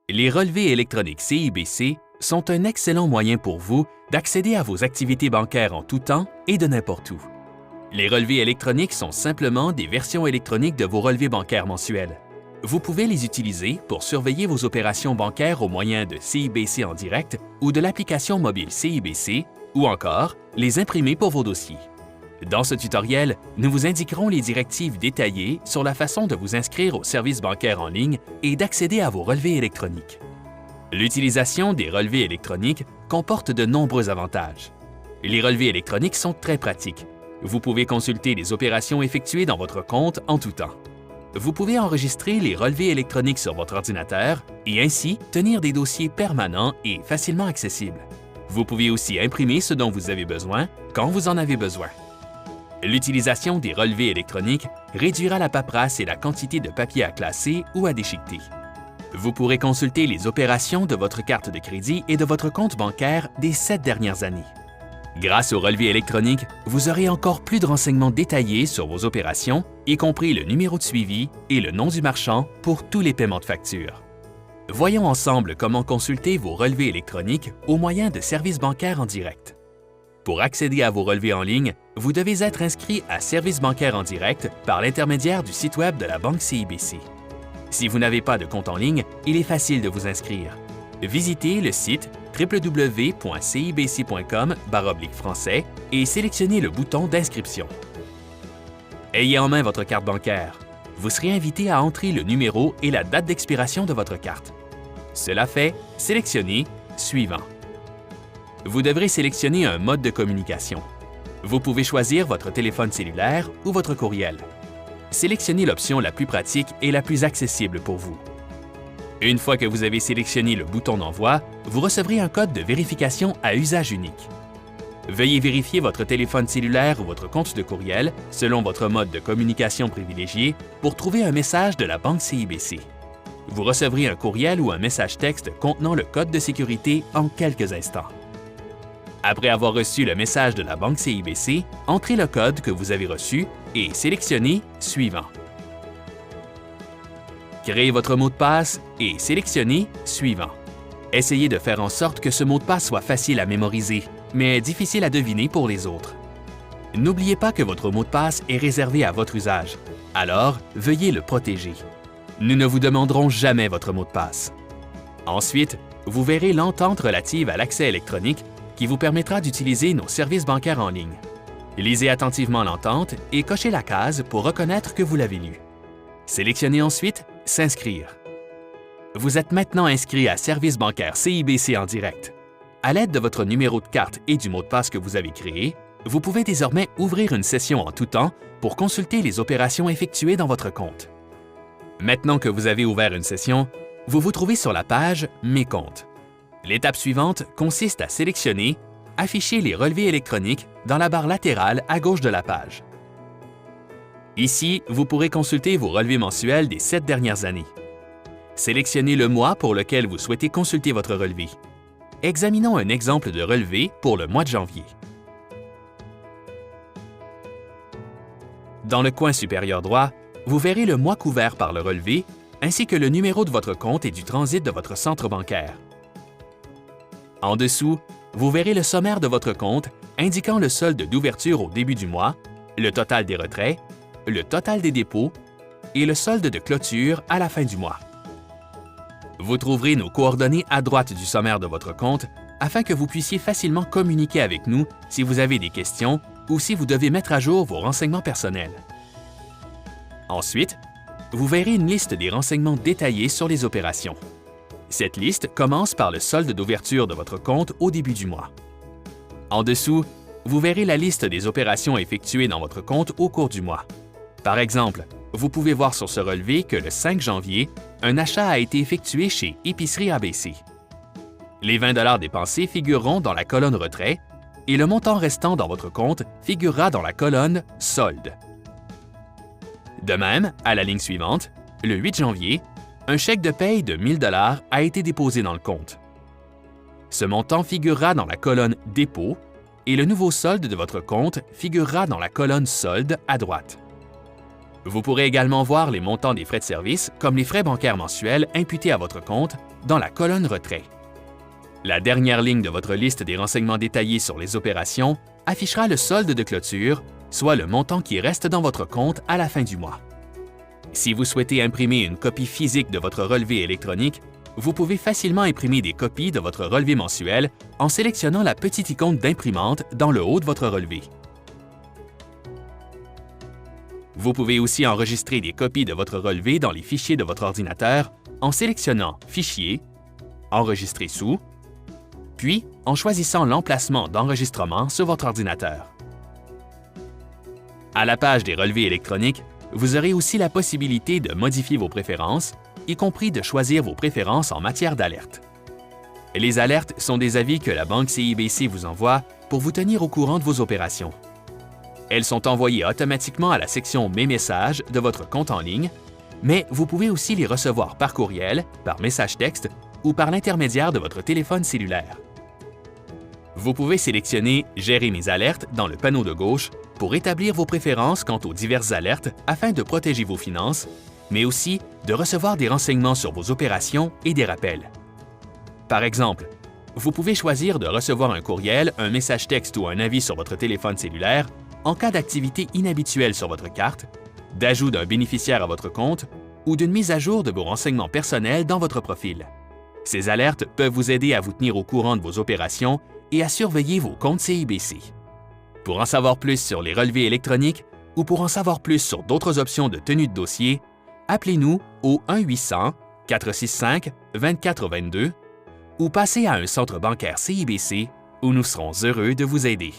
Les relevés électroniques CIBC sont un excellent moyen pour vous d'accéder à vos activités bancaires en tout temps et de n'importe où. Les relevés électroniques sont simplement des versions électroniques de vos relevés bancaires mensuels. Vous pouvez les utiliser pour surveiller vos opérations bancaires au moyen de CIBC en direct ou de l'application mobile CIBC ou encore les imprimer pour vos dossiers. Dans ce tutoriel, nous vous indiquerons les directives détaillées sur la façon de vous inscrire au service bancaire en ligne et d'accéder à vos relevés électroniques. L'utilisation des relevés électroniques comporte de nombreux avantages. Les relevés électroniques sont très pratiques. Vous pouvez consulter les opérations effectuées dans votre compte en tout temps. Vous pouvez enregistrer les relevés électroniques sur votre ordinateur et ainsi tenir des dossiers permanents et facilement accessibles. Vous pouvez aussi imprimer ce dont vous avez besoin quand vous en avez besoin. L'utilisation des relevés électroniques réduira la paperasse et la quantité de papier à classer ou à déchiqueter. Vous pourrez consulter les opérations de votre carte de crédit et de votre compte bancaire des 7 dernières années. Grâce aux relevés électroniques, vous aurez encore plus de renseignements détaillés sur vos opérations, y compris le numéro de suivi et le nom du marchand pour tous les paiements de factures. Voyons ensemble comment consulter vos relevés électroniques au moyen de services bancaires en direct. Pour accéder à vos relevés en ligne, vous devez être inscrit à Service bancaire en direct par l'intermédiaire du site Web de la Banque CIBC. Si vous n'avez pas de compte en ligne, il est facile de vous inscrire. Visitez le site www.cibc.com/français et sélectionnez le bouton d'inscription. Ayez en main votre carte bancaire. Vous serez invité à entrer le numéro et la date d'expiration de votre carte. Cela fait, sélectionnez « Suivant ». Vous devrez sélectionner un mode de communication. Vous pouvez choisir votre téléphone cellulaire ou votre courriel. Sélectionnez l'option la plus pratique et la plus accessible pour vous. Une fois que vous avez sélectionné le bouton d'envoi, vous recevrez un code de vérification à usage unique. Veuillez vérifier votre téléphone cellulaire ou votre compte de courriel selon votre mode de communication privilégié pour trouver un message de la Banque CIBC. Vous recevrez un courriel ou un message texte contenant le code de sécurité en quelques instants. Après avoir reçu le message de la Banque CIBC, entrez le code que vous avez reçu et sélectionnez « Suivant ». Créez votre mot de passe et sélectionnez « Suivant ». Essayez de faire en sorte que ce mot de passe soit facile à mémoriser, mais difficile à deviner pour les autres. N'oubliez pas que votre mot de passe est réservé à votre usage, alors veuillez le protéger. Nous ne vous demanderons jamais votre mot de passe. Ensuite, vous verrez l'entente relative à l'accès électronique qui vous permettra d'utiliser nos services bancaires en ligne. Lisez attentivement l'entente et cochez la case pour reconnaître que vous l'avez lue. Sélectionnez ensuite « S'inscrire ». Vous êtes maintenant inscrit à Service bancaire CIBC en direct. À l'aide de votre numéro de carte et du mot de passe que vous avez créé, vous pouvez désormais ouvrir une session en tout temps pour consulter les opérations effectuées dans votre compte. Maintenant que vous avez ouvert une session, vous vous trouvez sur la page « Mes comptes ». L'étape suivante consiste à sélectionner « Afficher les relevés électroniques » dans la barre latérale à gauche de la page. Ici, vous pourrez consulter vos relevés mensuels des 7 dernières années. Sélectionnez le mois pour lequel vous souhaitez consulter votre relevé. Examinons un exemple de relevé pour le mois de janvier. Dans le coin supérieur droit, vous verrez le mois couvert par le relevé ainsi que le numéro de votre compte et du transit de votre centre bancaire. En dessous, vous verrez le sommaire de votre compte indiquant le solde d'ouverture au début du mois, le total des retraits, le total des dépôts et le solde de clôture à la fin du mois. Vous trouverez nos coordonnées à droite du sommaire de votre compte afin que vous puissiez facilement communiquer avec nous si vous avez des questions ou si vous devez mettre à jour vos renseignements personnels. Ensuite, vous verrez une liste des renseignements détaillés sur les opérations. Cette liste commence par le solde d'ouverture de votre compte au début du mois. En dessous, vous verrez la liste des opérations effectuées dans votre compte au cours du mois. Par exemple, vous pouvez voir sur ce relevé que le 5 janvier, un achat a été effectué chez Épicerie ABC. Les 20 $ dépensés figureront dans la colonne Retrait et le montant restant dans votre compte figurera dans la colonne Solde. De même, à la ligne suivante, le 8 janvier, un chèque de paie de 1 000 $ a été déposé dans le compte. Ce montant figurera dans la colonne Dépôt et le nouveau solde de votre compte figurera dans la colonne Solde à droite. Vous pourrez également voir les montants des frais de service, comme les frais bancaires mensuels imputés à votre compte, dans la colonne Retrait. La dernière ligne de votre liste des renseignements détaillés sur les opérations affichera le solde de clôture, soit le montant qui reste dans votre compte à la fin du mois. Si vous souhaitez imprimer une copie physique de votre relevé électronique, vous pouvez facilement imprimer des copies de votre relevé mensuel en sélectionnant la petite icône d'imprimante dans le haut de votre relevé. Vous pouvez aussi enregistrer des copies de votre relevé dans les fichiers de votre ordinateur en sélectionnant Fichier, Enregistrer sous, puis en choisissant l'emplacement d'enregistrement sur votre ordinateur. À la page des relevés électroniques, vous aurez aussi la possibilité de modifier vos préférences, y compris de choisir vos préférences en matière d'alerte. Les alertes sont des avis que la Banque CIBC vous envoie pour vous tenir au courant de vos opérations. Elles sont envoyées automatiquement à la section « Mes messages » de votre compte en ligne, mais vous pouvez aussi les recevoir par courriel, par message texte ou par l'intermédiaire de votre téléphone cellulaire. Vous pouvez sélectionner « Gérer mes alertes » dans le panneau de gauche pour établir vos préférences quant aux diverses alertes afin de protéger vos finances, mais aussi de recevoir des renseignements sur vos opérations et des rappels. Par exemple, vous pouvez choisir de recevoir un courriel, un message texte ou un avis sur votre téléphone cellulaire en cas d'activité inhabituelle sur votre carte, d'ajout d'un bénéficiaire à votre compte ou d'une mise à jour de vos renseignements personnels dans votre profil. Ces alertes peuvent vous aider à vous tenir au courant de vos opérations et à surveiller vos comptes CIBC. Pour en savoir plus sur les relevés électroniques ou pour en savoir plus sur d'autres options de tenue de dossier, appelez-nous au 1-800-465-2422 ou passez à un centre bancaire CIBC où nous serons heureux de vous aider.